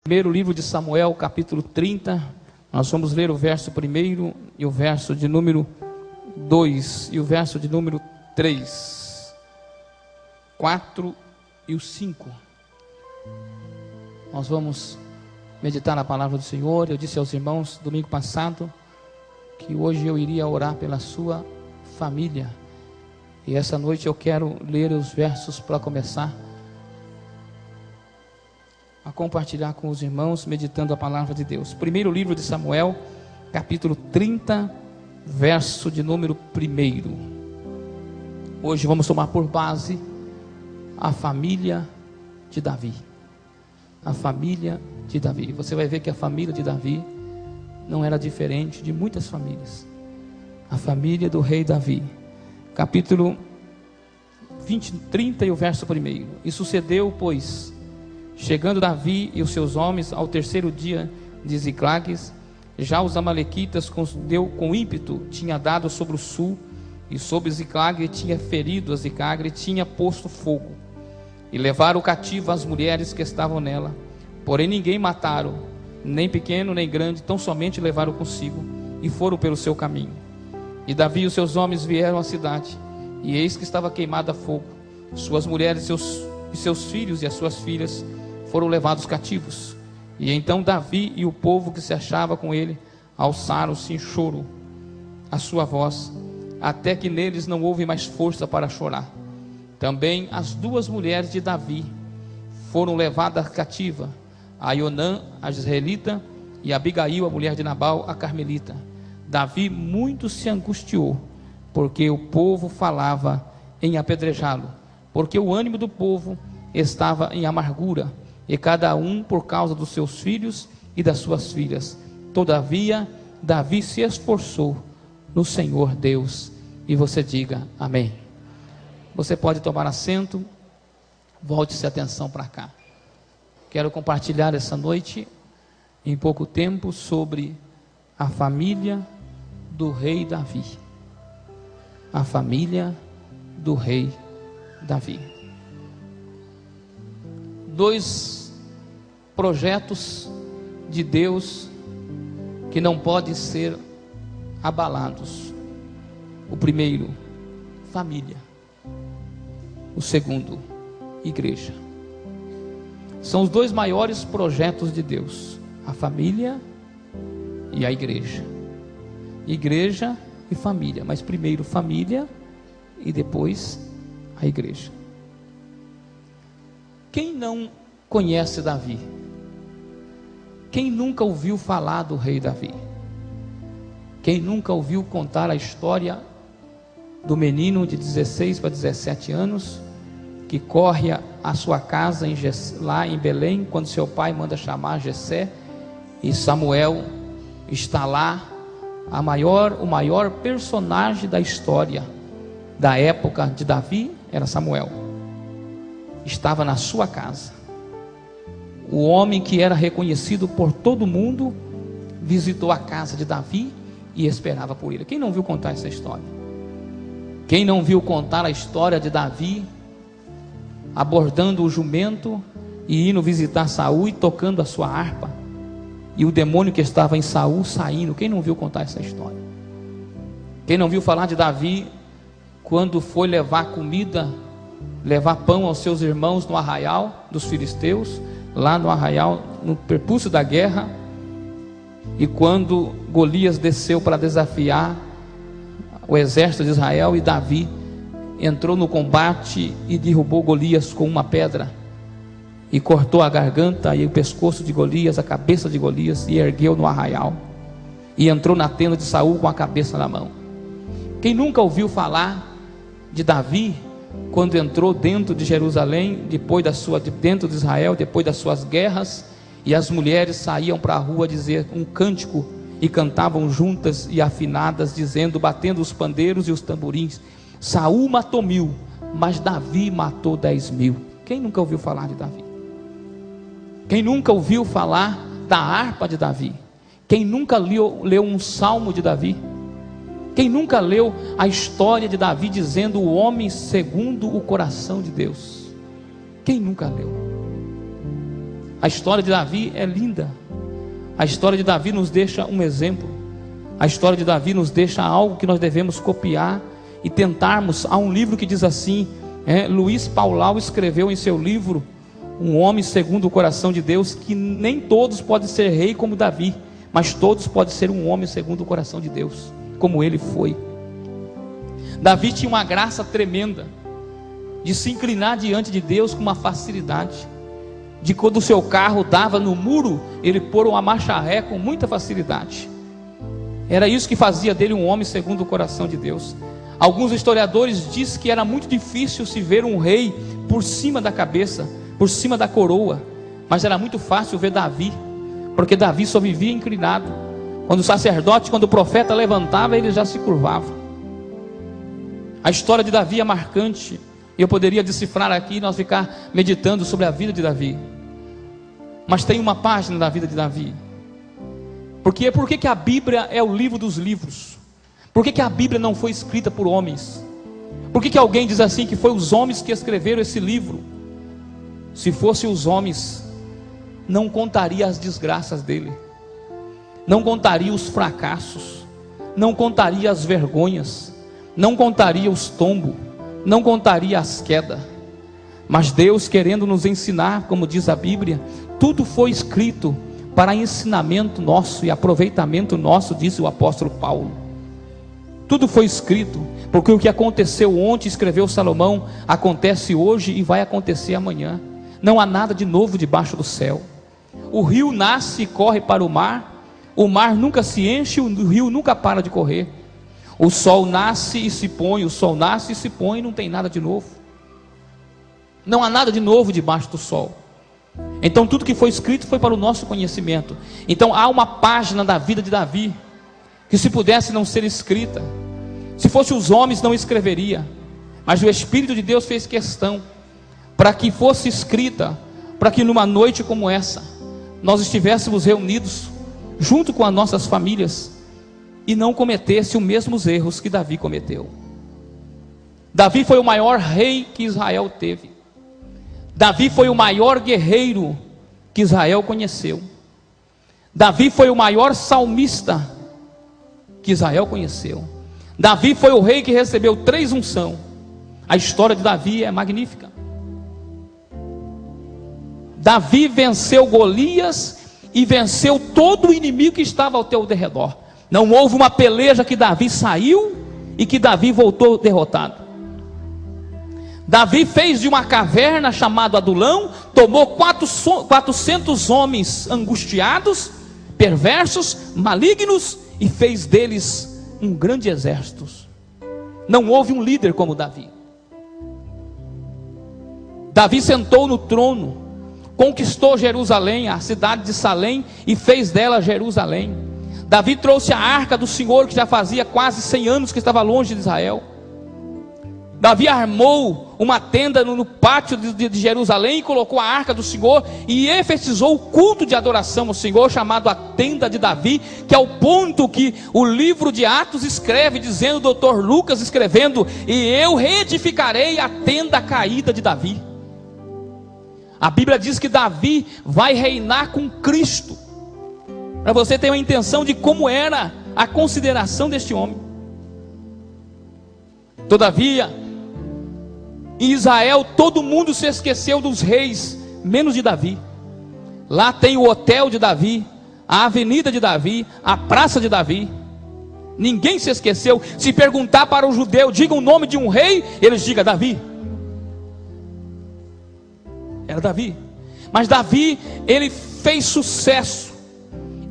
Primeiro livro de Samuel, capítulo 30, nós vamos ler o verso 1 e o verso de número 2 e o verso de número 3, 4 e o 5. Nós vamos meditar na palavra do Senhor. Eu disse aos irmãos domingo passado que hoje eu iria orar pela sua família, e essa noite eu quero ler os versos para começar a compartilhar com os irmãos, meditando a palavra de Deus. Primeiro livro de Samuel, capítulo 30, verso de número 1. Hoje vamos tomar por base a família de Davi. A família de Davi. Você vai ver que a família de Davi não era diferente de muitas famílias. A família do rei Davi. Capítulo 30 e o verso 1. E sucedeu, pois, chegando Davi e os seus homens ao terceiro dia de Ziclague, já os amalequitas com ímpeto tinha dado sobre o sul, e sobre Ziclague tinha ferido a Ziclague, tinha posto fogo, e levaram cativo as mulheres que estavam nela. Porém ninguém mataram, nem pequeno nem grande, tão somente levaram consigo, e foram pelo seu caminho. E Davi e os seus homens vieram à cidade, e eis que estava queimada a fogo. Suas mulheres e seus filhos e as suas filhas foram levados cativos. E então Davi e o povo que se achava com ele alçaram-se em choro a sua voz, até que neles não houve mais força para chorar. Também as duas mulheres de Davi foram levadas cativa, a Ionã, a israelita, e a Abigail, a mulher de Nabal, a carmelita. Davi muito se angustiou, porque o povo falava em apedrejá-lo, porque o ânimo do povo estava em amargura, e cada um por causa dos seus filhos e das suas filhas. Todavia Davi se esforçou no Senhor Deus. E você diga amém. Você pode tomar assento. Volte-se a atenção para cá. Quero compartilhar essa noite, em pouco tempo, sobre a família do rei Davi. A família do rei Davi. Dois projetos de Deus que não podem ser abalados. O primeiro, família. O segundo, igreja. São os dois maiores projetos de Deus: a família e a igreja. Igreja e família, mas primeiro família e depois a igreja. Quem não conhece Davi? Quem nunca ouviu falar do rei Davi? Quem nunca ouviu contar a história do menino de 16 para 17 anos, que corre à sua casa lá em Belém, quando seu pai manda chamar Jessé, e Samuel está lá, o maior personagem da história da época de Davi era Samuel. Estava na sua casa. O homem que era reconhecido por todo mundo visitou a casa de Davi e esperava por ele. Quem não viu contar essa história? Quem não viu contar a história de Davi abordando o jumento e indo visitar Saul e tocando a sua harpa, e o demônio que estava em Saul saindo? Quem não viu contar essa história? Quem não viu falar de Davi quando foi levar comida, levar pão aos seus irmãos no arraial dos filisteus, lá no arraial, no prepúcio da guerra, e quando Golias desceu para desafiar o exército de Israel, e Davi entrou no combate e derrubou Golias com uma pedra, e cortou a garganta e o pescoço de Golias, a cabeça de Golias, e ergueu no arraial, e entrou na tenda de Saul com a cabeça na mão. Quem nunca ouviu falar de Davi quando entrou dentro de Jerusalém, dentro de Israel, depois das suas guerras, e as mulheres saíam para a rua dizer um cântico, e cantavam juntas e afinadas, dizendo, batendo os pandeiros e os tamborins: Saul matou 1000, mas Davi matou 10.000. Quem nunca ouviu falar de Davi? Quem nunca ouviu falar da harpa de Davi? Quem nunca leu um salmo de Davi? Quem nunca leu a história de Davi dizendo o homem segundo o coração de Deus? Quem nunca leu? A história de Davi é linda. A história de Davi nos deixa um exemplo. A história de Davi nos deixa algo que nós devemos copiar e tentarmos. Há um livro que diz assim, Luiz Paulau escreveu em seu livro, Um Homem Segundo o Coração de Deus, que nem todos podem ser rei como Davi, mas todos podem ser um homem segundo o coração de Deus, como ele foi. Davi tinha uma graça tremenda de se inclinar diante de Deus com uma facilidade, de quando o seu carro dava no muro, ele pôr uma marcha ré com muita facilidade. Era isso que fazia dele um homem segundo o coração de Deus. Alguns historiadores dizem que era muito difícil se ver um rei por cima da cabeça, por cima da coroa, mas era muito fácil ver Davi, porque Davi só vivia inclinado. Quando o sacerdote, quando o profeta levantava, ele já se curvava. A história de Davi é marcante, e eu poderia decifrar aqui e nós ficar meditando sobre a vida de Davi. Mas tem uma página da vida de Davi. Por que a Bíblia é o livro dos livros? Por que a Bíblia não foi escrita por homens? Por que alguém diz assim que foi os homens que escreveram esse livro? Se fossem os homens, não contaria as desgraças dele, não contaria os fracassos, não contaria as vergonhas, não contaria os tombos, não contaria as quedas. Mas Deus, querendo nos ensinar, como diz a Bíblia, tudo foi escrito para ensinamento nosso e aproveitamento nosso, diz o apóstolo Paulo. Tudo foi escrito, porque o que aconteceu ontem, escreveu Salomão, acontece hoje e vai acontecer amanhã. Não há nada de novo debaixo do céu. O rio nasce e corre para o mar nunca se enche, o rio nunca para de correr. O sol nasce e se põe, o sol nasce e se põe, não tem nada de novo. Não há nada de novo debaixo do sol. Então tudo que foi escrito foi para o nosso conhecimento. Então há uma página da vida de Davi que, se pudesse não ser escrita, se fosse os homens não escreveria, mas o Espírito de Deus fez questão para que fosse escrita, para que numa noite como essa nós estivéssemos reunidos junto com as nossas famílias e não cometesse os mesmos erros que Davi cometeu. Davi foi o maior rei que Israel teve. Davi foi o maior guerreiro que Israel conheceu. Davi foi o maior salmista que Israel conheceu. Davi foi o rei que recebeu 3 unções. A história de Davi é magnífica. Davi venceu Golias e venceu todo o inimigo que estava ao teu derredor. Não houve uma peleja que Davi saiu e que Davi voltou derrotado. Davi fez de uma caverna chamada Adulão, tomou 400 homens angustiados, perversos, malignos, e fez deles um grande exército. Não houve um líder como Davi. Davi sentou no trono, conquistou Jerusalém, a cidade de Salém, e fez dela Jerusalém. Davi trouxe a arca do Senhor, que já fazia quase 100 anos que estava longe de Israel. Davi armou uma tenda no pátio de Jerusalém e colocou a arca do Senhor e efetizou o culto de adoração ao Senhor, chamado a tenda de Davi, que é o ponto que o livro de Atos escreve, dizendo, o doutor Lucas escrevendo, e eu reedificarei a tenda caída de Davi. A Bíblia diz que Davi vai reinar com Cristo, para você ter uma intenção de como era a consideração deste homem. Todavia, em Israel todo mundo se esqueceu dos reis, menos de Davi. Lá tem o hotel de Davi, a avenida de Davi, a praça de Davi. Ninguém se esqueceu. Se perguntar para o judeu, diga o nome de um rei, eles digam Davi. Era Davi. Mas Davi, ele fez sucesso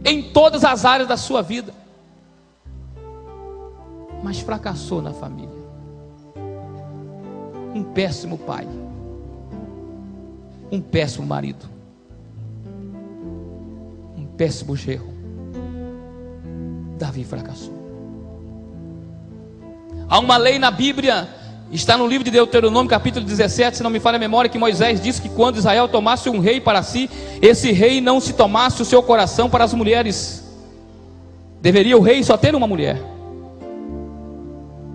em todas as áreas da sua vida, mas fracassou na família. Um péssimo pai, um péssimo marido, um péssimo genro. Davi fracassou. Há uma lei na Bíblia, está no livro de Deuteronômio capítulo 17, se não me falha a memória, que Moisés disse que quando Israel tomasse um rei para si, esse rei não se tomasse o seu coração para as mulheres. Deveria o rei só ter uma mulher.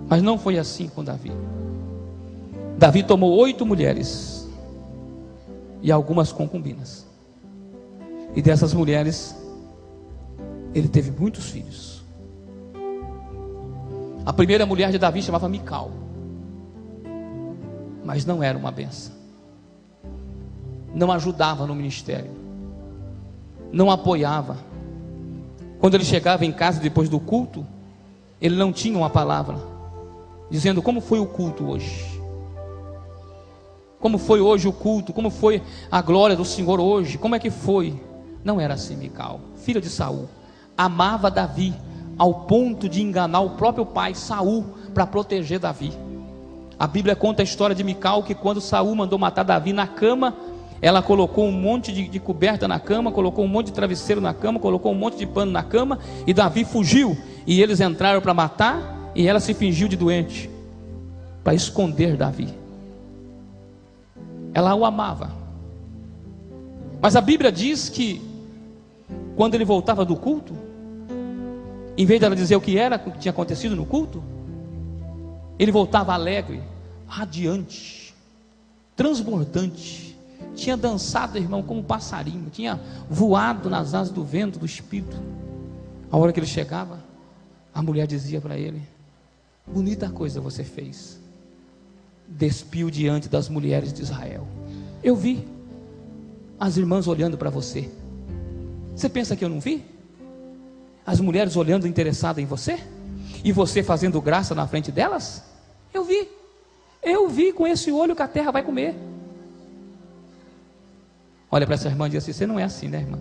Mas não foi assim com Davi. Davi tomou 8 mulheres e algumas concubinas. E dessas mulheres, ele teve muitos filhos. A primeira mulher de Davi chamava Mical, mas não era uma benção, não ajudava no ministério, não apoiava. Quando ele chegava em casa depois do culto, ele não tinha uma palavra dizendo: como foi o culto hoje? Como foi hoje o culto? Como foi a glória do Senhor hoje? Como é que foi? Não era assim. Mical, filha de Saul, amava Davi ao ponto de enganar o próprio pai Saul para proteger Davi. A Bíblia conta a história de Mical, que quando Saul mandou matar Davi na cama, ela colocou um monte de coberta na cama, colocou um monte de travesseiro na cama, colocou um monte de pano na cama, e Davi fugiu, e eles entraram para matar, e ela se fingiu de doente, para esconder Davi. Ela o amava, mas a Bíblia diz que quando ele voltava do culto, em vez dela dizer o que tinha acontecido no culto, ele voltava alegre, radiante, transbordante. Tinha dançado, irmão, como um passarinho, tinha voado nas asas do vento, do Espírito. A hora que ele chegava, a mulher dizia para ele: bonita coisa você fez, despiu diante das mulheres de Israel. Eu vi as irmãs olhando para você. Você pensa que eu não vi? As mulheres olhando interessadas em você, e você fazendo graça na frente delas? Eu vi com esse olho que a terra vai comer. Olha para essa irmã e diz assim: você não é assim, né, irmã?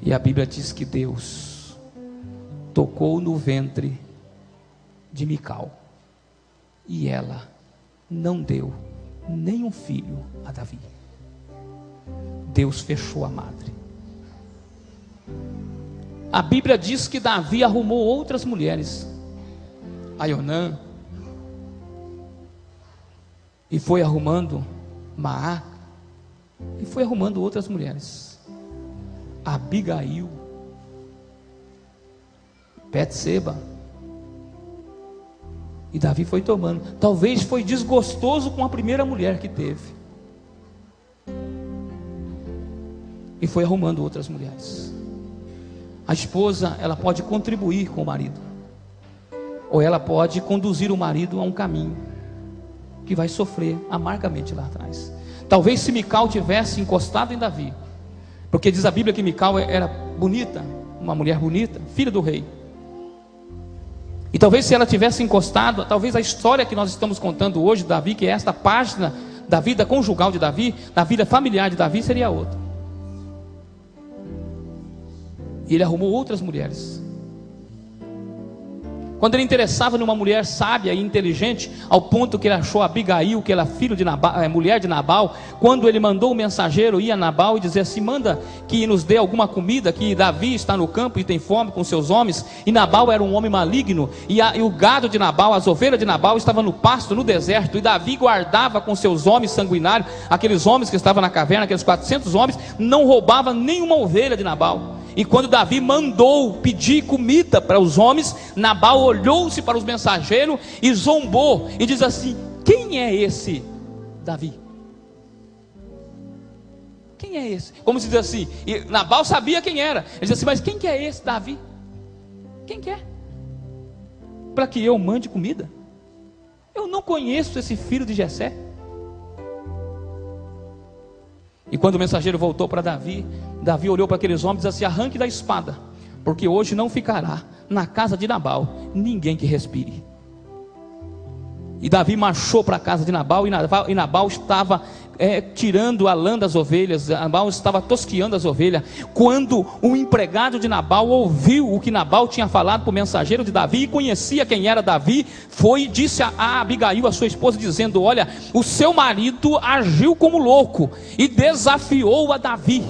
E a Bíblia diz que Deus tocou no ventre de Mical, e ela não deu nenhum filho a Davi. Deus fechou a madre. A Bíblia diz que Davi arrumou outras mulheres, Aionã, e foi arrumando Maaca, e foi arrumando outras mulheres, Abigail, Betseba, e Davi foi tomando. Talvez foi desgostoso com a primeira mulher que teve, e foi arrumando outras mulheres. A esposa, ela pode contribuir com o marido, ou ela pode conduzir o marido a um caminho que vai sofrer amargamente lá atrás. Talvez se Mical tivesse encostado em Davi, porque diz a Bíblia que Mical era bonita, uma mulher bonita, filha do rei, e talvez se ela tivesse encostado, talvez a história que nós estamos contando hoje de Davi, que é esta página da vida conjugal de Davi, da vida familiar de Davi, seria outra. E ele arrumou outras mulheres. Quando ele interessava numa mulher sábia e inteligente, ao ponto que ele achou Abigail, que era filho de Nabal, mulher de Nabal, quando ele mandou o mensageiro ir a Nabal e dizer assim: manda que nos dê alguma comida, que Davi está no campo e tem fome com seus homens. E Nabal era um homem maligno, e o gado de Nabal, as ovelhas de Nabal estavam no pasto, no deserto, e Davi guardava com seus homens sanguinários, aqueles homens que estavam na caverna, aqueles 400 homens, não roubava nenhuma ovelha de Nabal. E quando Davi mandou pedir comida para os homens, Nabal olhou-se para os mensageiros e zombou, e diz assim: quem é esse Davi? Quem é esse? Como se diz assim, e Nabal sabia quem era. Ele diz assim: mas quem que é esse Davi? Quem que é? Para que eu mande comida? Eu não conheço esse filho de Jessé. E quando o mensageiro voltou para Davi, Davi olhou para aqueles homens e disse assim: arranque da espada, porque hoje não ficará na casa de Nabal ninguém que respire. E Davi marchou para a casa de Nabal, e Nabal estava tirando a lã das ovelhas, Nabal estava tosquiando as ovelhas. Quando o empregado de Nabal ouviu o que Nabal tinha falado para o mensageiro de Davi, e conhecia quem era Davi, foi e disse a Abigail, a sua esposa, dizendo: olha, o seu marido agiu como louco e desafiou a Davi.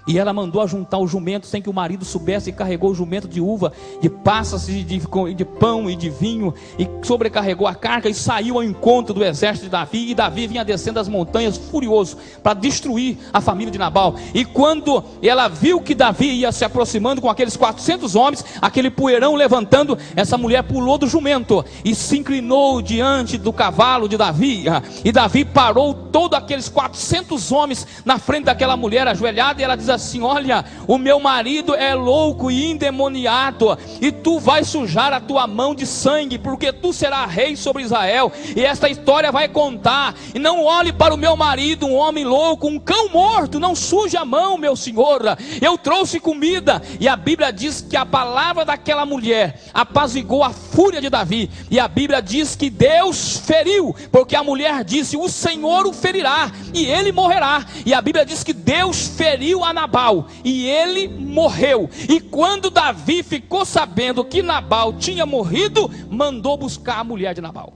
E ela mandou ajuntar o jumento sem que o marido soubesse, e carregou o jumento de uva, de passas, de pão e de vinho, e sobrecarregou a carga e saiu ao encontro do exército de Davi. E Davi vinha descendo as montanhas furioso para destruir a família de Nabal. E quando ela viu que Davi ia se aproximando com aqueles 400 homens, aquele poeirão levantando, essa mulher pulou do jumento e se inclinou diante do cavalo de Davi. E Davi parou todos aqueles 400 homens na frente daquela mulher ajoelhada, e ela diz assim: olha, o meu marido é louco e endemoniado, e tu vais sujar a tua mão de sangue, porque tu serás rei sobre Israel. E esta história vai contar. E não olhe para o meu marido, um homem louco, um cão morto, não suje a mão, meu senhor. Eu trouxe comida. E a Bíblia diz que a palavra daquela mulher apaziguou a fúria de Davi. E a Bíblia diz que Deus feriu, porque a mulher disse: o Senhor o ferirá e ele morrerá. E a Bíblia diz que Deus feriu a Nabal e ele morreu. E quando Davi ficou sabendo que Nabal tinha morrido, mandou buscar a mulher de Nabal.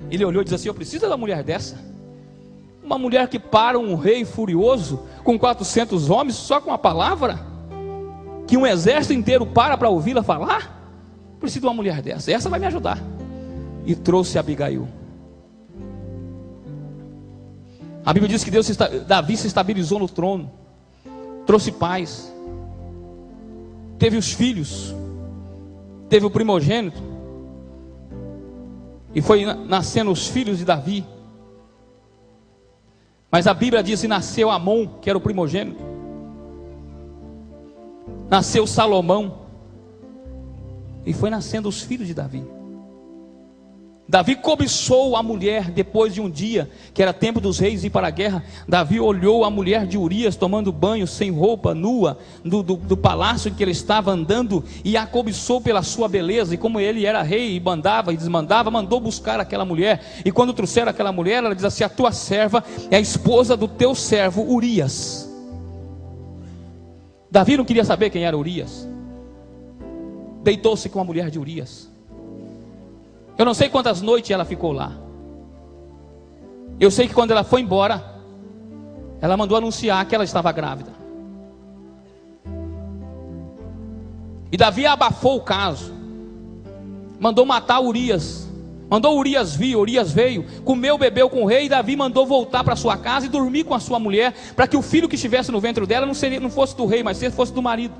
Ele olhou e disse assim: eu preciso de uma mulher dessa, uma mulher que para um rei furioso com 400 homens só com a palavra, que um exército inteiro para ouvi-la falar. Preciso de uma mulher dessa, essa vai me ajudar. E trouxe Abigail. A Bíblia diz que Davi se estabilizou no trono, trouxe paz, teve os filhos, teve o primogênito, e foi nascendo os filhos de Davi. Mas a Bíblia diz que nasceu Amon, que era o primogênito, nasceu Salomão, e foi nascendo os filhos de Davi. Davi cobiçou a mulher depois de um dia, que era tempo dos reis ir para a guerra. Davi olhou a mulher de Urias tomando banho, sem roupa, nua, do palácio em que ele estava andando, e a cobiçou pela sua beleza. E como ele era rei e mandava e desmandava, mandou buscar aquela mulher. E quando trouxeram aquela mulher, ela diz assim: a tua serva é a esposa do teu servo Urias. Davi não queria saber quem era Urias. Deitou-se com a mulher de Urias. Eu não sei quantas noites ela ficou lá. Eu sei que quando ela foi embora, ela mandou anunciar que ela estava grávida. E Davi abafou o caso, mandou matar Urias, mandou Urias vir. Urias veio, comeu, bebeu com o rei. E Davi mandou voltar para sua casa e dormir com a sua mulher, para que o filho que estivesse no ventre dela não fosse do rei, mas fosse do marido.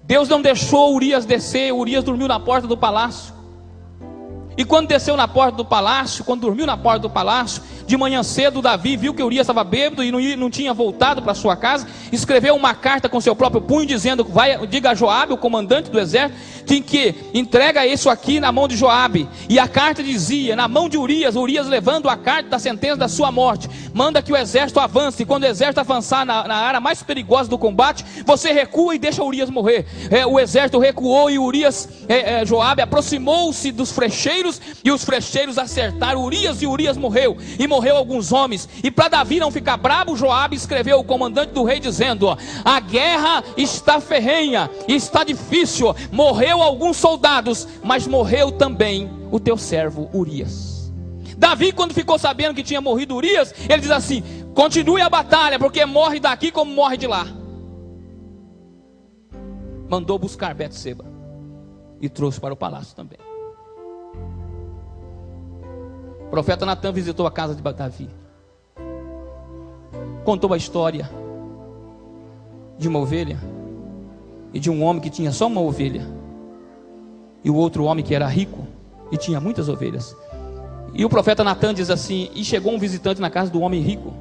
Deus não deixou Urias descer. Urias dormiu na porta do palácio. E quando desceu na porta do palácio, quando dormiu na porta do palácio, de manhã cedo Davi viu que Urias estava bêbado e não tinha voltado para sua casa. Escreveu uma carta com seu próprio punho, dizendo: diga a Joabe, o comandante do exército, que entrega isso aqui na mão de Joabe. E a carta dizia, na mão de Urias, Urias levando a carta da sentença da sua morte: manda que o exército avance, e quando o exército avançar na área mais perigosa do combate, você recua e deixa Urias morrer. O exército recuou e Joabe aproximou-se dos frecheiros, e os frecheiros acertaram Urias, e Urias morreu. E morreu alguns homens. E para Davi não ficar bravo, Joabe escreveu ao comandante do rei dizendo: a guerra está ferrenha, está difícil. Morreu alguns soldados, mas morreu também o teu servo Urias. Davi, quando ficou sabendo que tinha morrido Urias, ele diz assim: continue a batalha, porque morre daqui como morre de lá. Mandou buscar Betseba e trouxe para o palácio também. O profeta Natan visitou a casa de Davi, contou a história de uma ovelha e de um homem que tinha só uma ovelha, e o outro homem que era rico e tinha muitas ovelhas. E o profeta Natan diz assim: e chegou um visitante na casa do homem rico,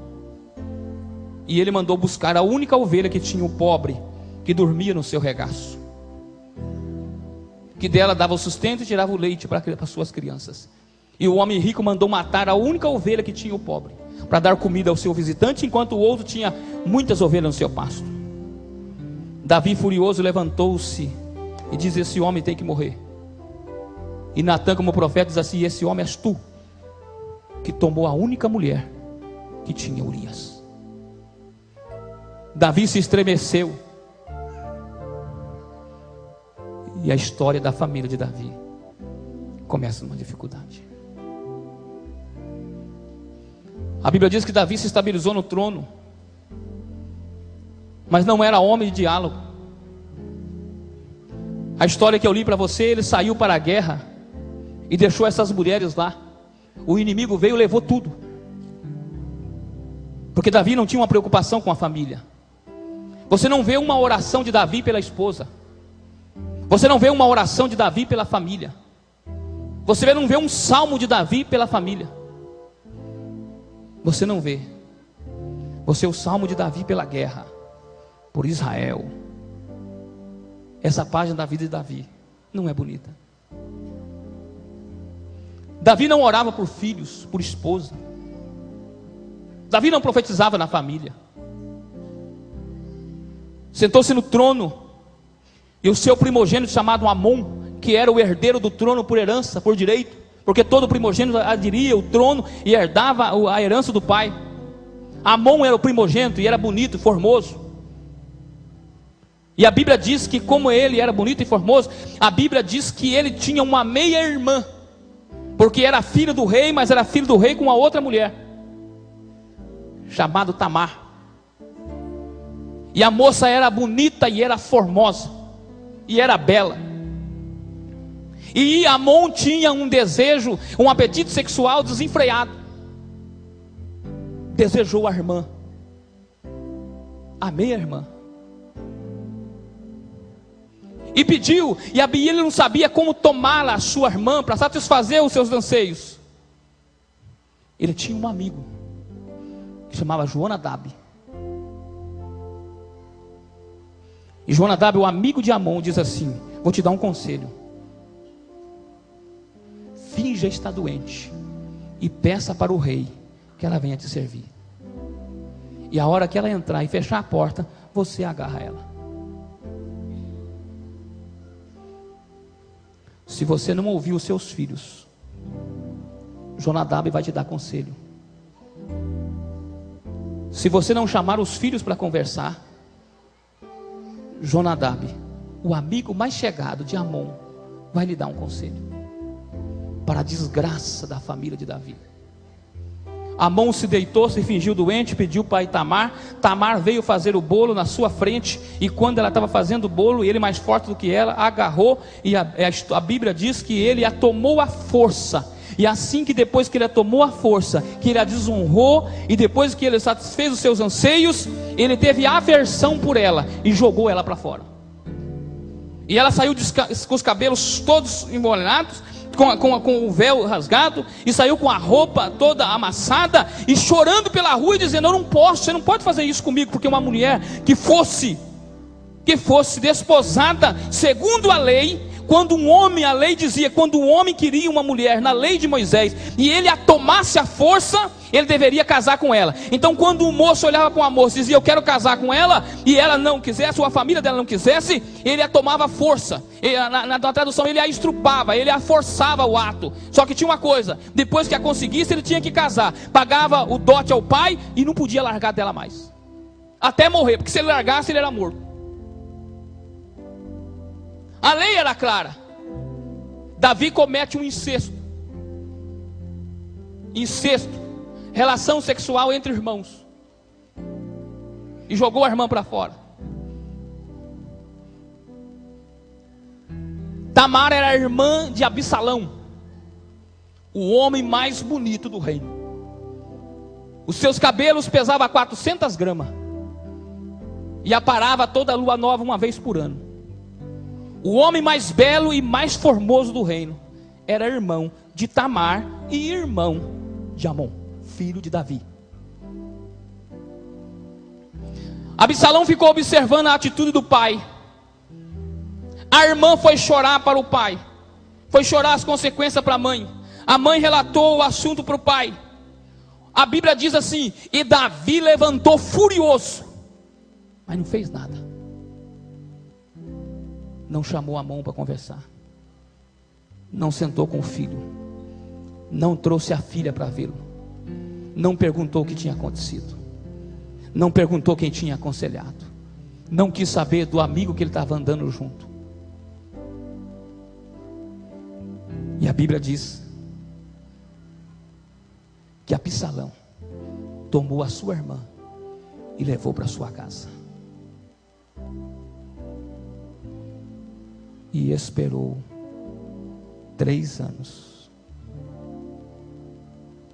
e ele mandou buscar a única ovelha que tinha, o pobre, que dormia no seu regaço, que dela dava o sustento e tirava o leite para as suas crianças. E o homem rico mandou matar a única ovelha que tinha, o pobre, para dar comida ao seu visitante, enquanto o outro tinha muitas ovelhas no seu pasto. Davi, furioso, levantou-se e disse: esse homem tem que morrer. E Natan, como profeta, diz assim: esse homem és tu, que tomou a única mulher que tinha Urias. Davi se estremeceu. E a história da família de Davi começa numa dificuldade. A Bíblia diz que Davi se estabilizou no trono. mas não era homem de diálogo. A história que eu li para você, ele saiu para a guerra e deixou essas mulheres lá. O inimigo veio e levou tudo, porque Davi não tinha uma preocupação com a família. Você não vê uma oração de Davi pela esposa, você não vê uma oração de Davi pela família, você não vê um salmo de Davi pela família. Você não vê. Você é o salmo de Davi pela guerra, por Israel. Essa página da vida de Davi não é bonita. Davi não orava por filhos, por esposa. Davi não profetizava na família. Sentou-se no trono, e o seu primogênito chamado Amon, que era o herdeiro do trono por herança, por direito, porque todo primogênito adquiria o trono e herdava a herança do pai. Amon era o primogênito e era bonito, formoso. E a Bíblia diz que, como ele era bonito e formoso, a Bíblia diz que ele tinha uma meia-irmã, porque era filho do rei, mas era filho do rei com uma outra mulher, chamado Tamar. E a moça era bonita e era formosa, e era bela. E Amon tinha um desejo, um apetite sexual desenfreado. Desejou a irmã, a meia-irmã, e pediu, e ele não sabia como tomá-la, a sua irmã, para satisfazer os seus anseios. Ele tinha um amigo, que chamava Jonadab. E Jonadab, o amigo de Amon, diz assim: vou te dar um conselho. Finja estar doente, e peça para o rei, que ela venha te servir. E a hora que ela entrar e fechar a porta, você agarra ela. Se você não ouvir os seus filhos, Jonadab vai te dar conselho. Se você não chamar os filhos para conversar, Jonadab, o amigo mais chegado de Amon, vai lhe dar um conselho, para a desgraça da família de Davi. Amon se deitou, se fingiu doente, pediu para Tamar. Tamar veio fazer o bolo na sua frente, e quando ela estava fazendo o bolo, ele mais forte do que ela, agarrou, e a Bíblia diz que ele a tomou à força. E assim que depois que ele a tomou à força, que ele a desonrou, e depois que ele satisfez os seus anseios, ele teve aversão por ela, e jogou ela para fora. E ela saiu com os cabelos todos embolanados, com o véu rasgado, e saiu com a roupa toda amassada, e chorando pela rua, e dizendo: eu não posso, você não pode fazer isso comigo, porque uma mulher que fosse desposada segundo a lei, quando um homem, a lei dizia, quando um homem queria uma mulher, na lei de Moisés, e ele a tomasse à força, ele deveria casar com ela. Então quando um moço olhava para uma moça e dizia: eu quero casar com ela, e ela não quisesse, ou a família dela não quisesse, ele a tomava à força. Na tradução, ele a estrupava, ele a forçava o ato. Só que tinha uma coisa: depois que a conseguisse, ele tinha que casar. Pagava o dote ao pai e não podia largar dela mais, até morrer, porque se ele largasse, ele era morto. A lei era clara. Davi comete um incesto, relação sexual entre irmãos, e jogou a irmã para fora. Tamar era a irmã de Absalão, o homem mais bonito do reino. Os seus cabelos pesavam 400 gramas, e aparava toda a lua nova uma vez por ano. O homem mais belo e mais formoso do reino era irmão de Tamar e irmão de Amon, filho de Davi. Absalão ficou observando a atitude do pai. A irmã foi chorar para o pai, foi chorar as consequências para a mãe. A mãe relatou o assunto para o pai. A Bíblia diz assim: e Davi levantou furioso, mas não fez nada. Não chamou Amon para conversar, não sentou com o filho, não trouxe a filha para vê-lo, não perguntou o que tinha acontecido, não perguntou quem tinha aconselhado, não quis saber do amigo que ele estava andando junto. E a Bíblia diz que Absalão tomou a sua irmã e levou para sua casa. e esperou 3 anos.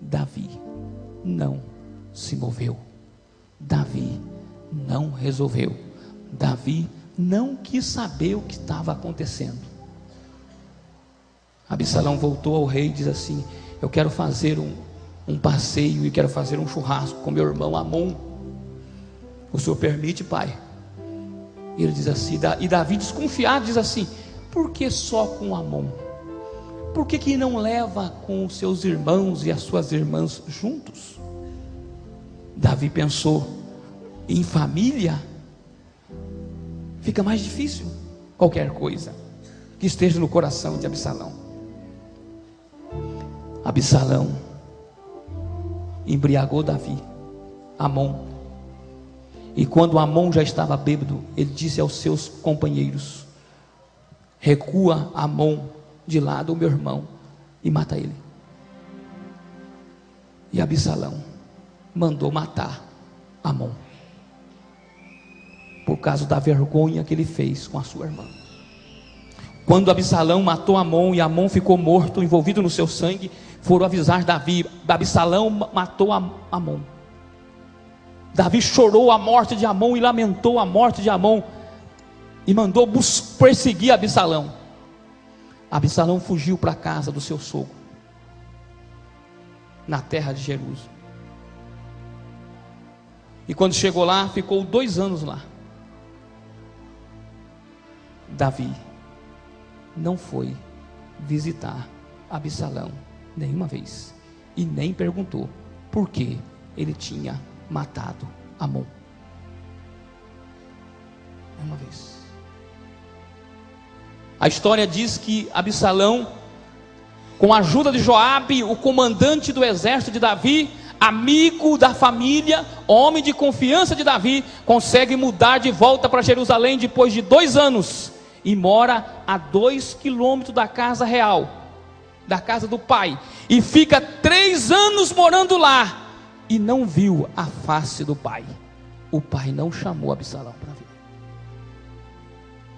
Davi não se moveu. Davi não resolveu. Davi não quis saber o que estava acontecendo. Absalão voltou ao rei e diz assim: eu quero fazer um passeio e quero fazer um churrasco com meu irmão Amon. O senhor permite, pai? E ele diz assim, e Davi desconfiado diz assim: por que só com Amon? Por que não leva com os seus irmãos e as suas irmãs juntos? Davi pensou: em família fica mais difícil qualquer coisa que esteja no coração de Absalão. Absalão embriagou Davi, Amon, e quando Amon já estava bêbado, ele disse aos seus companheiros: recua Amon de lado, o meu irmão, e mata ele. E Absalão mandou matar Amon, por causa da vergonha que ele fez com a sua irmã. Quando Absalão matou Amon e Amon ficou morto, envolvido no seu sangue, foram avisar Davi: Absalão matou Amon. Davi chorou a morte de Amon e lamentou a morte de Amon, e mandou perseguir Absalão. Absalão fugiu para a casa do seu sogro, na terra de Jerusalém. E quando chegou lá, ficou 2 anos lá. Davi não foi visitar Absalão nenhuma vez, e nem perguntou por que ele tinha matado Amon. Nenhuma vez. A história diz que Absalão, com a ajuda de Joabe, o comandante do exército de Davi, amigo da família, homem de confiança de Davi, consegue mudar de volta para Jerusalém depois de 2 anos, e mora a 2 quilômetros da casa real, da casa do pai, e fica 3 anos morando lá, e não viu a face do pai. O pai não chamou Absalão para vir.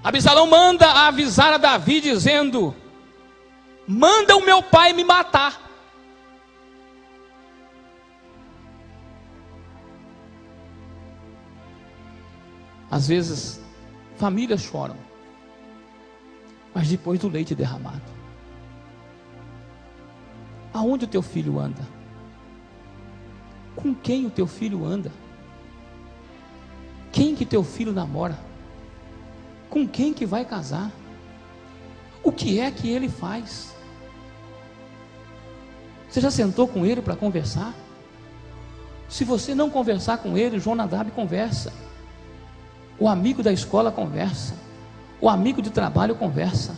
Absalão manda avisar a Davi dizendo: manda o meu pai me matar. Às vezes famílias choram, mas depois do leite derramado. Aonde o teu filho anda? Com quem o teu filho anda? Quem que teu filho namora? Com quem que vai casar? O que é que ele faz? Você já sentou com ele para conversar? Se você não conversar com ele, Jonadab conversa, o amigo da escola conversa, o amigo de trabalho conversa.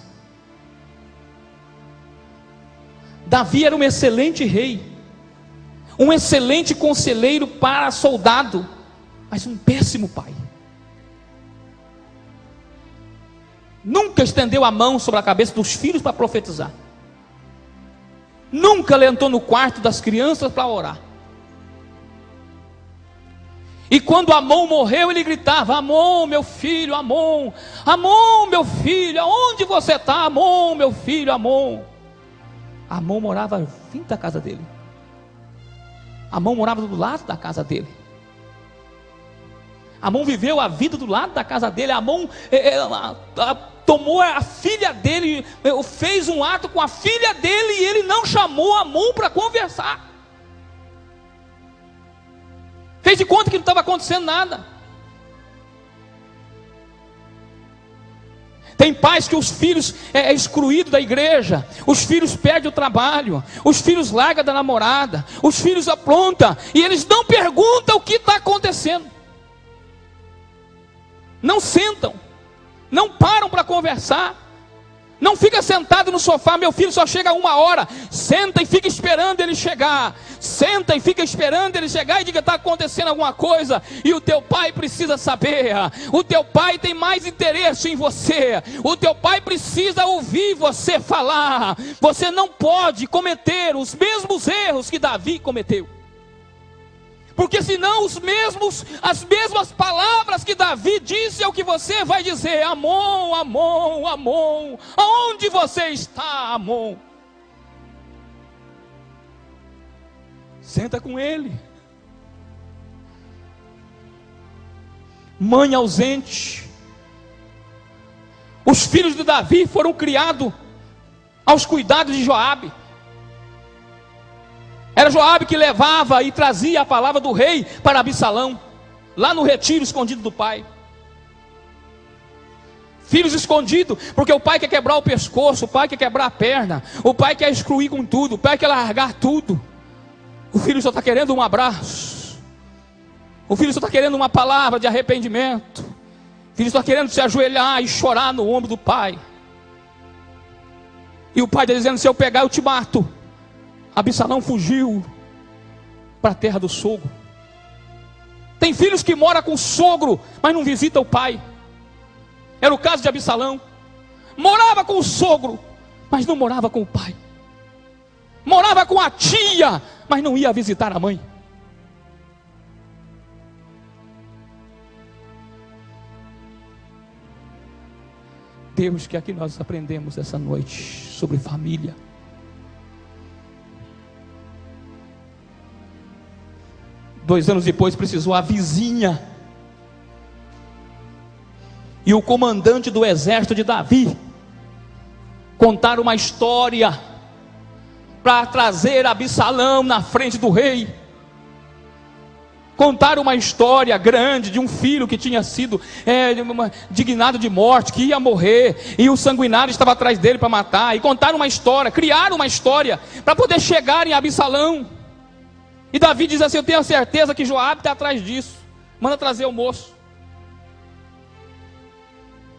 Davi era um excelente rei, um excelente conselheiro para soldado, mas um péssimo pai. Nunca estendeu a mão sobre a cabeça dos filhos para profetizar. Nunca entrou no quarto das crianças para orar. E quando Amon morreu, ele gritava: Amon, meu filho, Amon, Amon, meu filho, aonde você está, Amon, meu filho, Amon. Amon morava ao fim da casa dele. Amon morava do lado da casa dele. Amon viveu a vida do lado da casa dele. Amon tomou a filha dele, fez um ato com a filha dele, e ele não chamou Amon para conversar. Fez de conta que não estava acontecendo nada. Tem pais que os filhos é excluído da igreja, os filhos perdem o trabalho, os filhos largam da namorada, os filhos aprontam, e eles não perguntam o que está acontecendo. Não sentam, não param para conversar, não fica sentado no sofá: meu filho só chega 1 hora, senta e fica esperando ele chegar, senta e fica esperando ele chegar e diga: está acontecendo alguma coisa, e o teu pai precisa saber, o teu pai tem mais interesse em você, o teu pai precisa ouvir você falar. Você não pode cometer os mesmos erros que Davi cometeu. Porque senão as mesmas palavras que Davi disse é o que você vai dizer. Amon, Amon, Amon, aonde você está, Amon? Senta com ele. Mãe ausente. Os filhos de Davi foram criados aos cuidados de Joabe. Era Joabe que levava e trazia a palavra do rei para Absalão, lá no retiro escondido do pai. Filhos escondidos, porque o pai quer quebrar o pescoço, o pai quer quebrar a perna, o pai quer excluir com tudo, o pai quer largar tudo. O filho só está querendo um abraço, o filho só está querendo uma palavra de arrependimento, o filho só está querendo se ajoelhar e chorar no ombro do pai. E o pai está dizendo: se eu pegar eu te mato. Absalão fugiu para a terra do sogro. Tem filhos que moram com o sogro, mas não visita o pai. Era o caso de Absalão. Morava com o sogro, mas não morava com o pai. Morava com a tia, mas não ia visitar a mãe. Deus quer que nós aprendemos essa noite sobre família. Dois anos depois precisou a vizinha e o comandante do exército de Davi contar uma história para trazer Absalão na frente do rei. Contar uma história grande de um filho que tinha sido dignado de morte, que ia morrer, e o sanguinário estava atrás dele para matar. E contar uma história, criar uma história para poder chegar em Absalão. E Davi diz assim: eu tenho a certeza que Joabe está atrás disso, manda trazer o moço.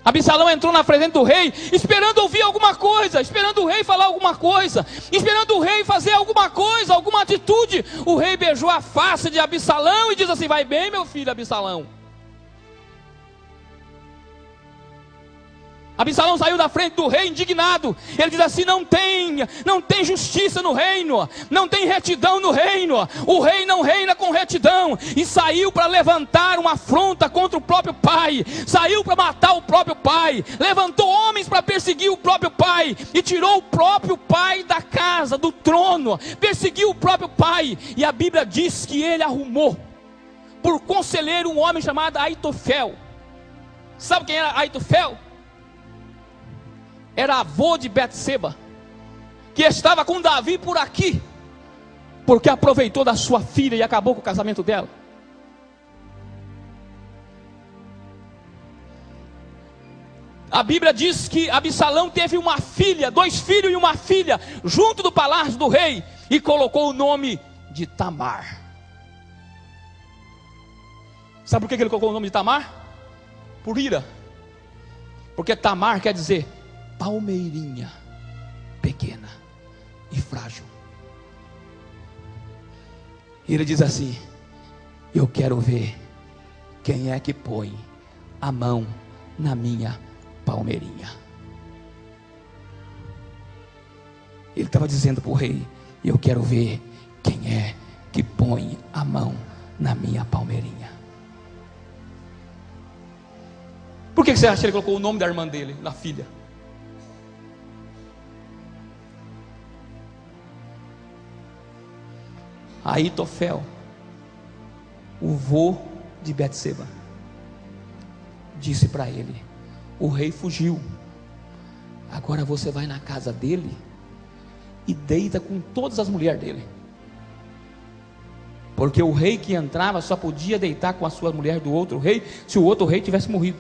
Absalão entrou na frente do rei, esperando ouvir alguma coisa, esperando o rei falar alguma coisa, esperando o rei fazer alguma coisa, alguma atitude. O rei beijou a face de Absalão e diz assim: vai bem, meu filho Absalão. Absalão saiu da frente do rei indignado. Ele diz assim: não tem justiça no reino, não tem retidão no reino, o rei não reina com retidão. E saiu para levantar uma afronta contra o próprio pai, saiu para matar o próprio pai, levantou homens para perseguir o próprio pai, e tirou o próprio pai da casa, do trono, perseguiu o próprio pai. E a Bíblia diz que ele arrumou por conselheiro um homem chamado Aitofel. Sabe quem era Aitofel? Era avô de Betseba, que estava com Davi por aqui, porque aproveitou da sua filha e acabou com o casamento dela. A Bíblia diz que Absalão teve uma filha, 2 filhos e uma filha, junto do palácio do rei, e colocou o nome de Tamar. Sabe por que ele colocou o nome de Tamar? Por ira. Porque Tamar quer dizer palmeirinha, pequena e frágil. E ele diz assim: eu quero ver quem é que põe a mão na minha palmeirinha. Ele estava dizendo para o rei: eu quero ver quem é que põe a mão na minha palmeirinha. Por que você acha que ele colocou o nome da irmã dele, da filha? Aitofel, o vô de Betseba, disse para ele: o rei fugiu, agora você vai na casa dele e deita com todas as mulheres dele, porque o rei que entrava só podia deitar com a sua mulher do outro rei se o outro rei tivesse morrido.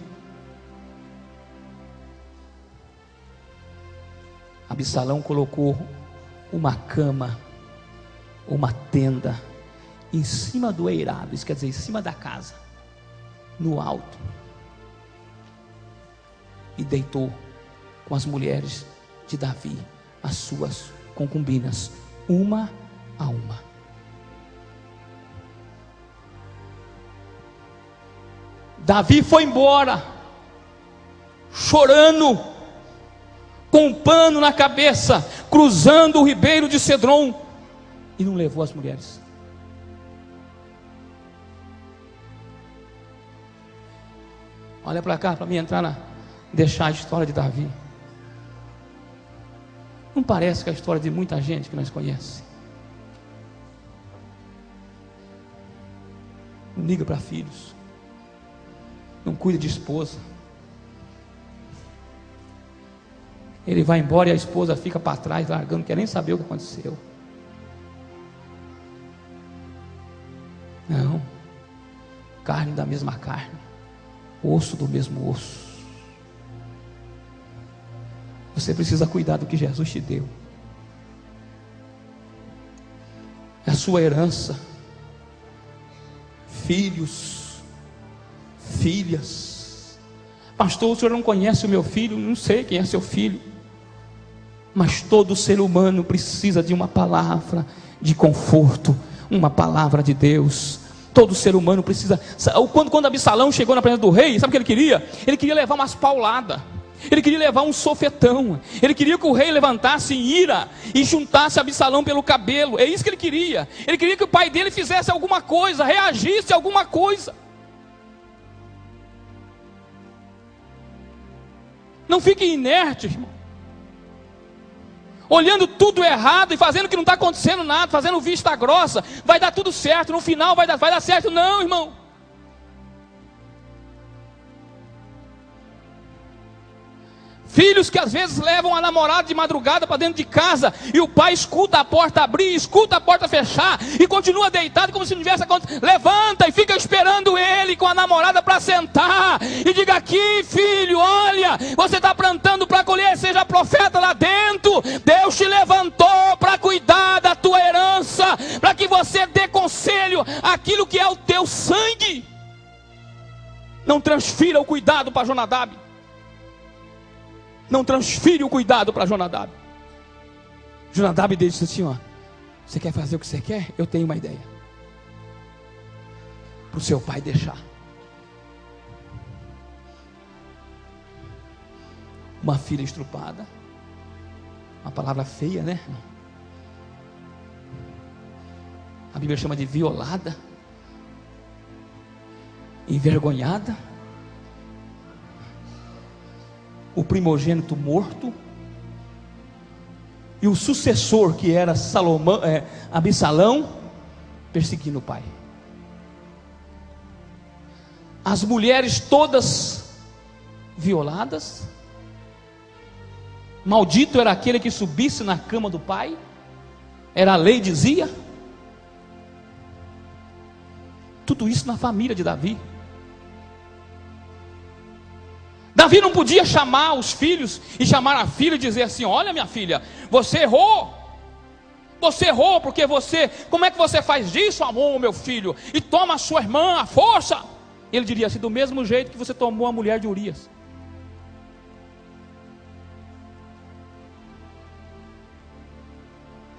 Absalão colocou uma cama, uma tenda em cima do eirado, isso quer dizer, em cima da casa, no alto, e deitou com as mulheres de Davi, as suas concubinas, uma a uma. Davi foi embora, chorando, com um pano na cabeça, cruzando o ribeiro de Cedron, e não levou as mulheres. Olha para cá, para mim deixar a história de Davi. Não parece que é a história de muita gente que nós conhecemos? Não liga para filhos, não cuida de esposa. Ele vai embora e a esposa fica para trás, largando, não quer nem saber o que aconteceu. Não, carne da mesma carne, osso do mesmo osso. Você precisa cuidar do que Jesus te deu. É a sua herança. Filhos, filhas. Pastor, o senhor não conhece o meu filho? Não sei quem é seu filho. Mas todo ser humano precisa de uma palavra de conforto, uma palavra de Deus. Todo ser humano precisa. Quando Absalão chegou na presença do rei, sabe o que ele queria? Ele queria levar umas pauladas. Ele queria levar um sofetão. Ele queria que o rei levantasse em ira e juntasse Absalão pelo cabelo. É isso que ele queria. Ele queria que o pai dele fizesse alguma coisa, reagisse a alguma coisa. Não fique inerte, irmão, olhando tudo errado e fazendo que não está acontecendo nada, fazendo vista grossa. Vai dar tudo certo, no final vai dar certo. Não, irmão. Filhos que às vezes levam a namorada de madrugada para dentro de casa, e o pai escuta a porta abrir, escuta a porta fechar, e continua deitado como se não tivesse acontecido. Levanta e fica esperando ele com a namorada para sentar, e diga: aqui filho, olha, você está plantando para colher, seja profeta lá dentro. Deus te levantou para cuidar da tua herança, para que você dê conselho àquilo que é o teu sangue. Não transfira o cuidado para Jonadab. Não transfire o cuidado para Jonadab. Jonadab disse assim: ó, você quer fazer o que você quer? Eu tenho uma ideia. Para o seu pai deixar uma filha estrupada, uma palavra feia, né? A Bíblia chama de violada, envergonhada, o primogênito morto, e o sucessor, que era Absalão, perseguindo o pai. As mulheres todas violadas. Maldito era aquele que subisse na cama do pai. Era a lei, dizia. Tudo isso na família de Davi. Davi não podia chamar os filhos e chamar a filha e dizer assim: olha minha filha, você errou porque você, como é que você faz isso, amor, meu filho, e toma a sua irmã à força? Ele diria assim: do mesmo jeito que você tomou a mulher de Urias.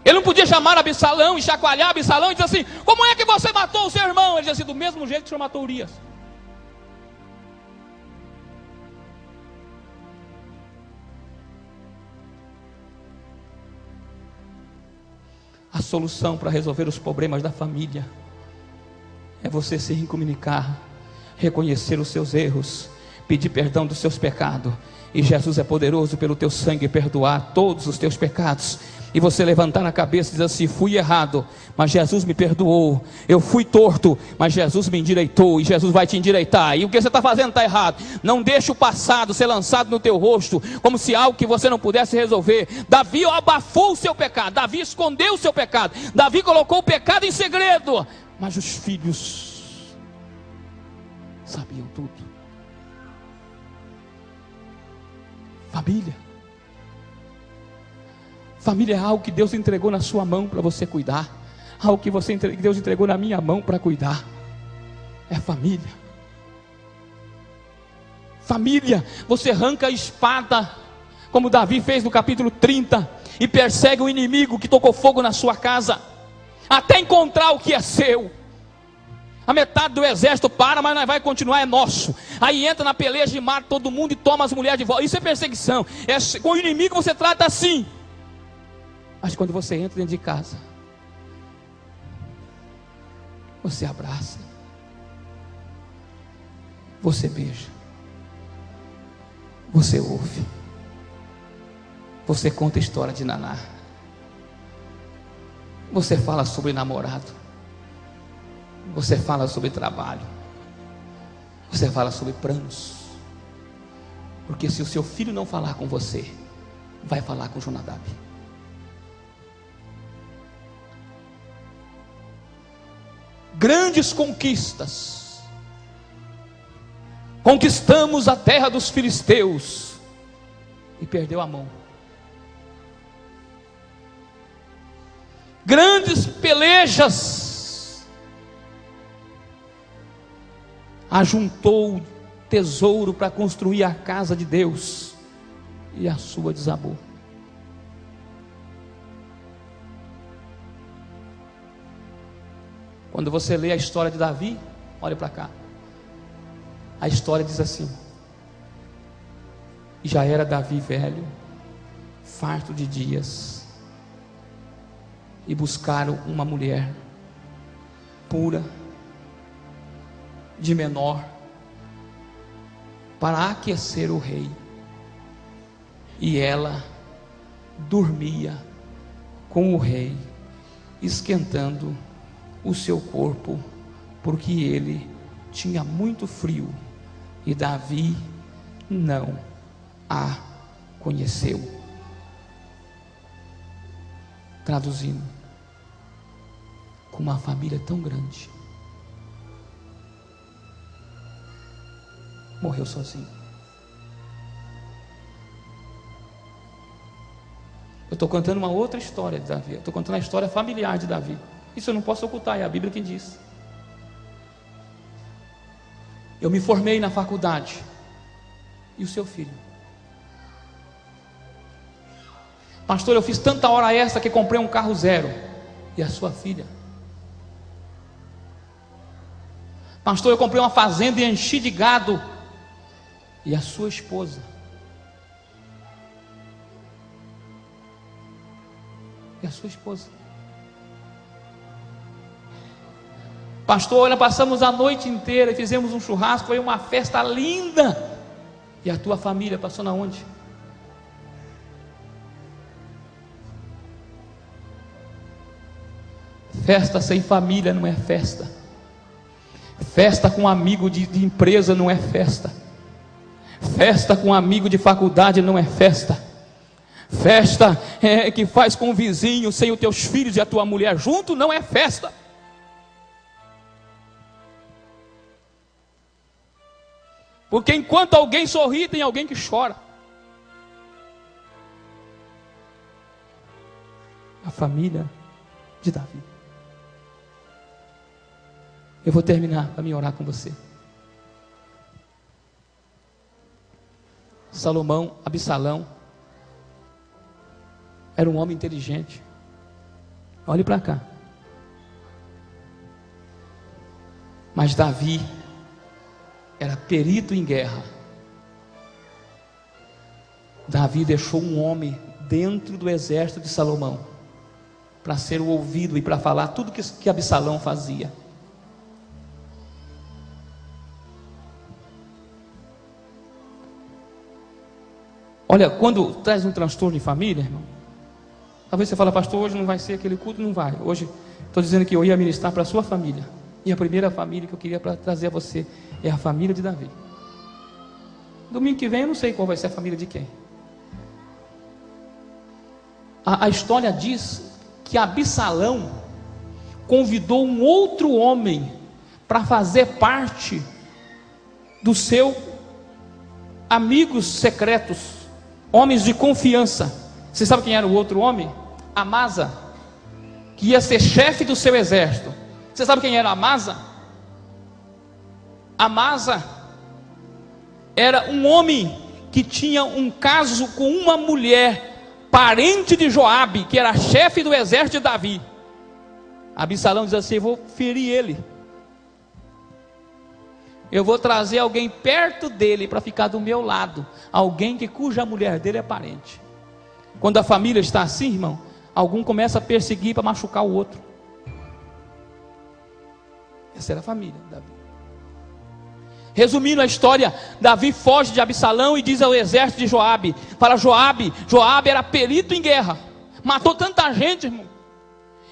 Ele não podia chamar Absalão e chacoalhar Absalão e dizer assim: como é que você matou o seu irmão? Ele dizia assim: do mesmo jeito que o senhor matou Urias. A solução para resolver os problemas da família é você se recomunicar, reconhecer os seus erros, pedir perdão dos seus pecados, e Jesus é poderoso pelo teu sangue perdoar todos os teus pecados. E você levantar a cabeça e dizer assim: fui errado, mas Jesus me perdoou. Eu fui torto, mas Jesus me endireitou, e Jesus vai te endireitar. E o que você está fazendo está errado. Não deixe o passado ser lançado no teu rosto como se algo que você não pudesse resolver. Davi abafou o seu pecado, Davi escondeu o seu pecado, Davi colocou o pecado em segredo, mas os filhos sabiam tudo. Família é algo que Deus entregou na sua mão para você cuidar, algo que Deus entregou na minha mão para cuidar. É família. Família, você arranca a espada, como Davi fez no capítulo 30, e persegue o inimigo que tocou fogo na sua casa, até encontrar o que é seu. A metade do exército para, mas nós vai continuar, é nosso. Aí entra na peleja e mata todo mundo e toma as mulheres de volta. Isso é perseguição. Com o inimigo você trata assim. Mas quando você entra dentro de casa, você abraça, você beija, você ouve. Você conta a história de Naná. Você fala sobre namorado. Você fala sobre trabalho. Você fala sobre planos. Porque se o seu filho não falar com você, vai falar com Jonadab. Grandes conquistas. Conquistamos a terra dos filisteus e perdeu a mão. Grandes pelejas. Ajuntou tesouro para construir a casa de Deus e a sua desabou. Quando você lê a história de Davi, olha para cá. A história diz assim: já era Davi velho, farto de dias, e buscaram uma mulher pura, de menor, para aquecer o rei, e ela dormia com o rei, esquentando o seu corpo, porque ele tinha muito frio, e Davi não a conheceu. Traduzindo, com uma família tão grande, morreu sozinho. Eu estou contando uma outra história de Davi. Eu estou contando a história familiar de Davi. Isso eu não posso ocultar, é a Bíblia quem diz. Eu me formei na faculdade. E o seu filho? Pastor, eu fiz tanta hora extra que comprei um carro zero. E a sua filha? Pastor, eu comprei uma fazenda e enchi de gado. E a sua esposa? E a sua esposa? Pastor, olha, passamos a noite inteira e fizemos um churrasco, foi uma festa linda. E a tua família passou na onde? Festa sem família não é festa. Festa com amigo de empresa não é festa. Festa com amigo de faculdade não é festa. Festa que faz com o vizinho, sem os teus filhos e a tua mulher junto, não é festa. Porque enquanto alguém sorri, tem alguém que chora. A família de Davi. Eu vou terminar para me orar com você. Absalão, era um homem inteligente. Olhe para cá. Mas Davi era perito em guerra. Davi deixou um homem dentro do exército de Salomão para ser o ouvido e para falar tudo que Absalão fazia. Olha, quando traz um transtorno de família, irmão, talvez você fale, pastor, hoje não vai ser aquele culto, não vai. Hoje estou dizendo que eu ia ministrar para a sua família. E a primeira família que eu queria trazer a você é a família de Davi. Domingo que vem eu não sei qual vai ser a família de quem. A história diz que Absalão convidou um outro homem para fazer parte dos seus amigos secretos, homens de confiança. Você sabe quem era o outro homem? Amasa, que ia ser chefe do seu exército. Você sabe quem era Amasa? Amasa era um homem que tinha um caso com uma mulher, parente de Joabe, que era chefe do exército de Davi. Absalão diz assim: eu vou ferir ele. Eu vou trazer alguém perto dele para ficar do meu lado. Alguém cuja mulher dele é parente. Quando a família está assim, irmão, algum começa a perseguir para machucar o outro. Essa era a família de Davi. Resumindo a história, Davi foge de Absalão e diz ao exército de Joabe, para Joabe era perito em guerra, matou tanta gente, irmão.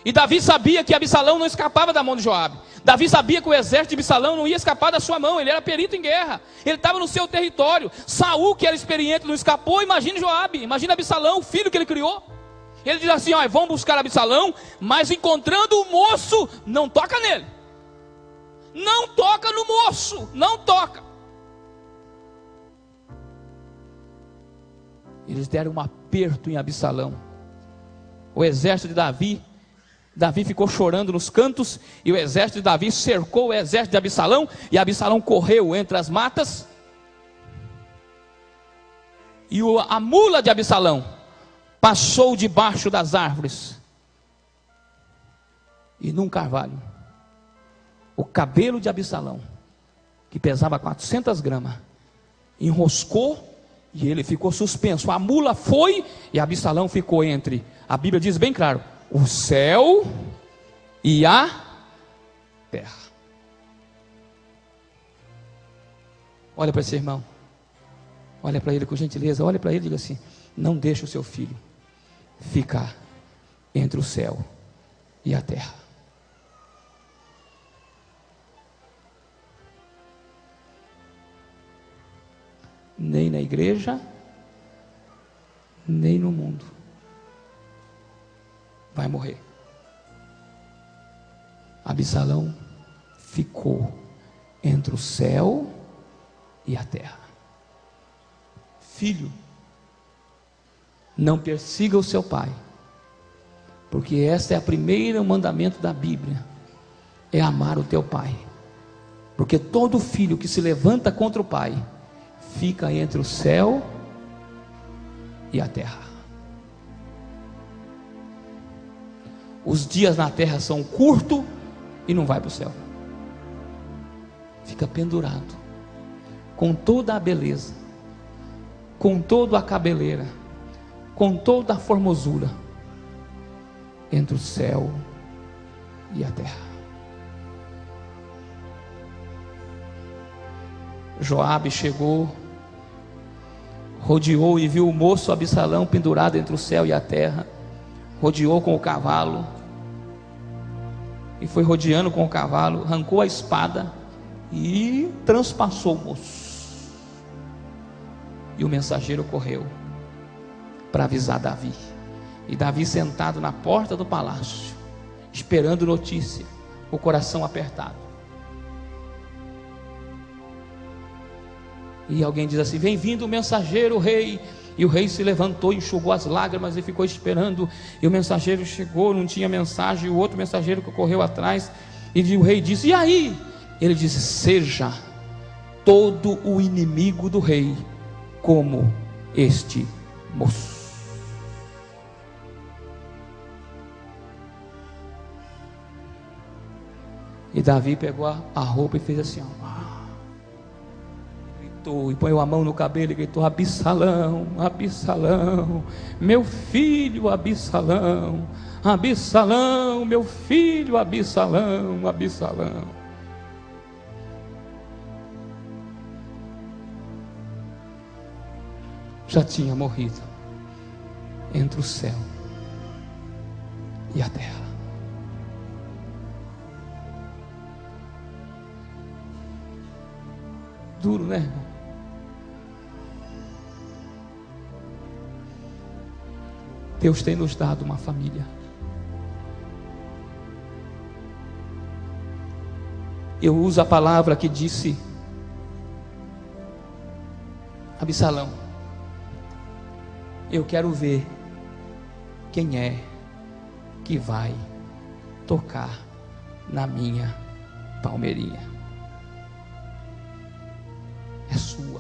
E Davi sabia que Absalão não escapava da mão de Joabe. Davi sabia que o exército de Absalão não ia escapar da sua mão. Ele era perito em guerra, ele estava no seu território. Saul, que era experiente, não escapou. Imagine Joabe, imagine Absalão, o filho que ele criou. Ele diz assim: ó, vão buscar Absalão, mas encontrando o moço, não toca nele. Não toca no moço, não toca. Eles deram um aperto em Absalão. O exército de Davi ficou chorando nos cantos, e o exército de Davi cercou o exército de Absalão, e Absalão correu entre as matas, e a mula de Absalão passou debaixo das árvores, e num carvalho, o cabelo de Absalão, que pesava 400 gramas, enroscou, e ele ficou suspenso. A mula foi, e Absalão ficou entre, a Bíblia diz bem claro, o céu e a terra. Olha para esse irmão, olha para ele com gentileza, olha para ele e diga assim: não deixe o seu filho ficar entre o céu e a terra. Nem na igreja, nem no mundo. Vai morrer. Absalão ficou entre o céu e a terra. Filho, não persiga o seu pai, porque este é o primeiro mandamento da Bíblia, é amar o teu pai, porque todo filho que se levanta contra o pai, fica entre o céu e a terra. Os dias na terra são curtos e não vai para o céu. Fica pendurado, com toda a beleza, com toda a cabeleira, com toda a formosura, entre o céu e a terra. Joabe chegou, rodeou e viu o moço Absalão pendurado entre o céu e a terra. Rodeou com o cavalo, e foi rodeando com o cavalo, arrancou a espada e transpassou o moço. E o mensageiro correu para avisar Davi. E Davi sentado na porta do palácio, esperando notícia, o coração apertado. E alguém diz assim: vem vindo o mensageiro, o rei. E o rei se levantou, enxugou as lágrimas e ficou esperando. E o mensageiro chegou, não tinha mensagem. E o outro mensageiro que correu atrás, e o rei disse: e aí? Ele disse: seja todo o inimigo do rei como este moço. E Davi pegou a roupa e fez assim, e põe a mão no cabelo e gritou: Absalão, Absalão, meu filho Absalão, Absalão, meu filho Absalão, Absalão. Já tinha morrido entre o céu e a terra. Duro, né, irmão? Deus tem nos dado uma família. Eu uso a palavra que disse Absalão: eu quero ver quem é que vai tocar na minha palmeirinha. É sua.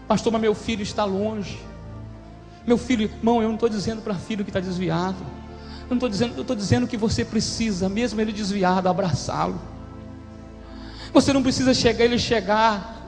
Pastor, mas meu filho está longe. Meu filho, irmão, eu não estou dizendo para filho que está desviado. Eu estou dizendo que você precisa, mesmo ele desviado, abraçá-lo. Você não precisa chegar, ele chegar.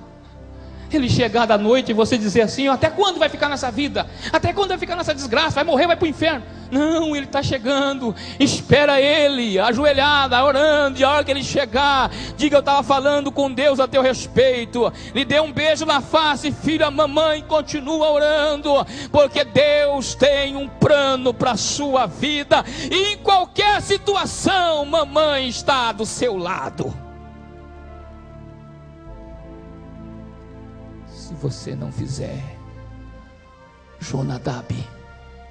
Ele chegar da noite e você dizer assim: até quando vai ficar nessa vida? Até quando vai ficar nessa desgraça? Vai morrer, vai para o inferno? Não, Ele está chegando. Espera Ele, ajoelhada, orando. E a hora que Ele chegar, diga: eu estava falando com Deus a teu respeito. Lhe dê um beijo na face, filha, mamãe, continua orando, porque Deus tem um plano para a sua vida. E em qualquer situação, mamãe está do seu lado. Se você não fizer, Jonadab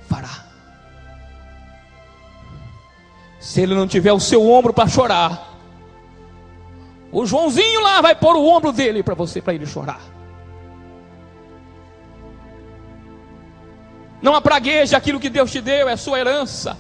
fará. Se ele não tiver o seu ombro para chorar, o Joãozinho lá vai pôr o ombro dele para você, para ele chorar. Não apragueje aquilo que Deus te deu, é sua herança.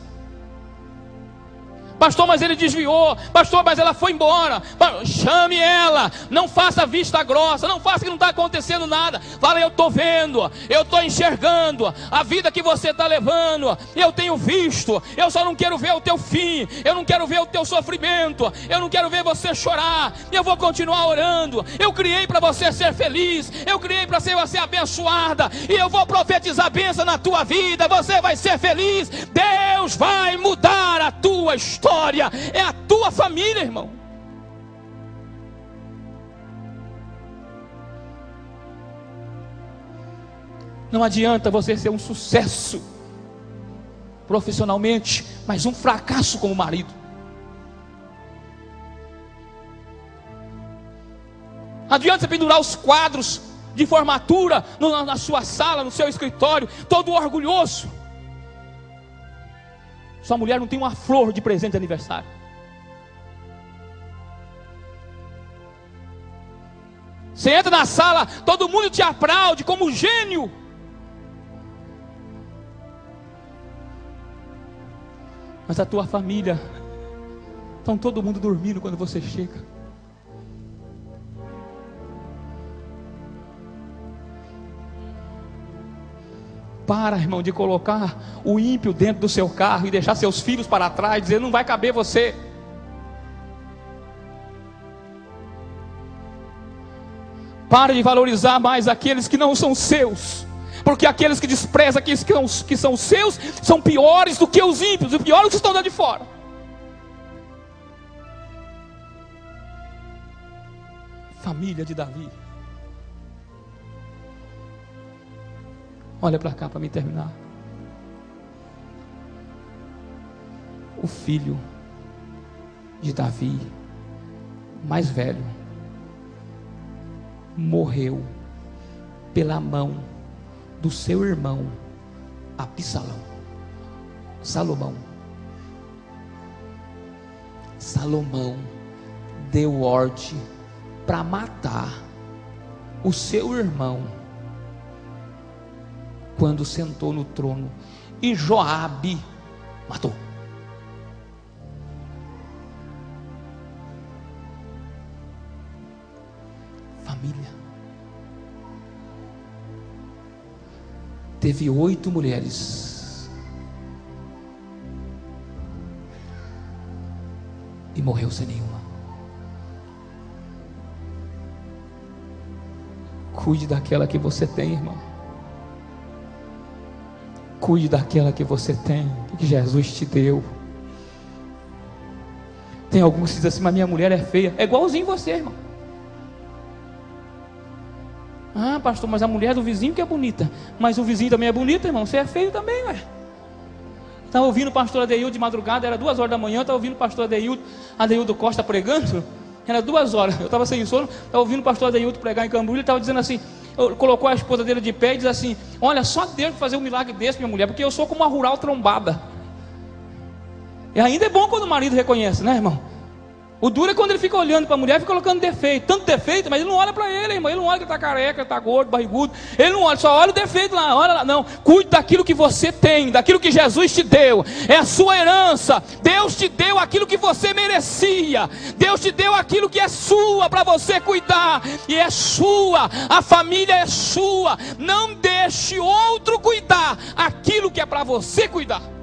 Pastor, mas ele desviou. Pastor, mas ela foi embora. Chame ela. Não faça vista grossa. Não faça que não está acontecendo nada. Fala: eu estou vendo, eu estou enxergando a vida que você está levando. Eu tenho visto. Eu só não quero ver o teu fim. Eu não quero ver o teu sofrimento. Eu não quero ver você chorar. Eu vou continuar orando. Eu criei para você ser feliz. Eu criei para ser você abençoada. E eu vou profetizar a bênção na tua vida. Você vai ser feliz. Deus vai mudar a tua história. É a tua família, irmão. Não adianta você ser um sucesso profissionalmente, mas um fracasso como marido. Não adianta você pendurar os quadros de formatura na sua sala, no seu escritório, todo orgulhoso. Sua mulher não tem uma flor de presente de aniversário. Você entra na sala, todo mundo te aplaude como um gênio. Mas a tua família, estão todo mundo dormindo quando você chega. Para, irmão, de colocar o ímpio dentro do seu carro e deixar seus filhos para trás, dizer: não vai caber você. Para de valorizar mais aqueles que não são seus, porque aqueles que desprezam aqueles que são seus são piores do que os ímpios, e piores que estão lá de fora. Família de Davi. Olha para cá para me terminar. O filho de Davi, mais velho, morreu pela mão do seu irmão Salomão deu ordem para matar o seu irmão quando sentou no trono, e Joabe matou. Família. Teve 8 mulheres e morreu sem nenhuma. Cuide daquela que você tem, irmão. Cuide daquela que você tem, que Jesus te deu. Tem alguns que dizem assim: mas minha mulher é feia. É igualzinho você, irmão. Ah, pastor, mas a mulher do vizinho que é bonita. Mas o vizinho também é bonito, irmão. Você é feio também, ué. Estava ouvindo o pastor Adeildo de madrugada, era 2 horas da manhã. Estava ouvindo o pastor Adeildo Costa pregando. Era 2 horas, eu estava sem sono. Estava ouvindo o pastor Adeildo pregar em Camboriú. Ele estava dizendo assim, colocou a esposa dele de pé e diz assim: olha, só Deus fazer um milagre desse, minha mulher, porque eu sou como uma rural trombada. E ainda é bom quando o marido reconhece, né, irmão? O duro é quando ele fica olhando para a mulher e fica colocando defeito, tanto defeito, mas ele não olha para ele, irmão. Ele não olha que está careca, que está gordo, barrigudo. Ele não olha, só olha o defeito lá, olha lá. Não, cuide daquilo que você tem, daquilo que Jesus te deu. É a sua herança. Deus te deu aquilo que você merecia. Deus te deu aquilo que é sua para você cuidar. E é sua, a família é sua. Não deixe outro cuidar aquilo que é para você cuidar.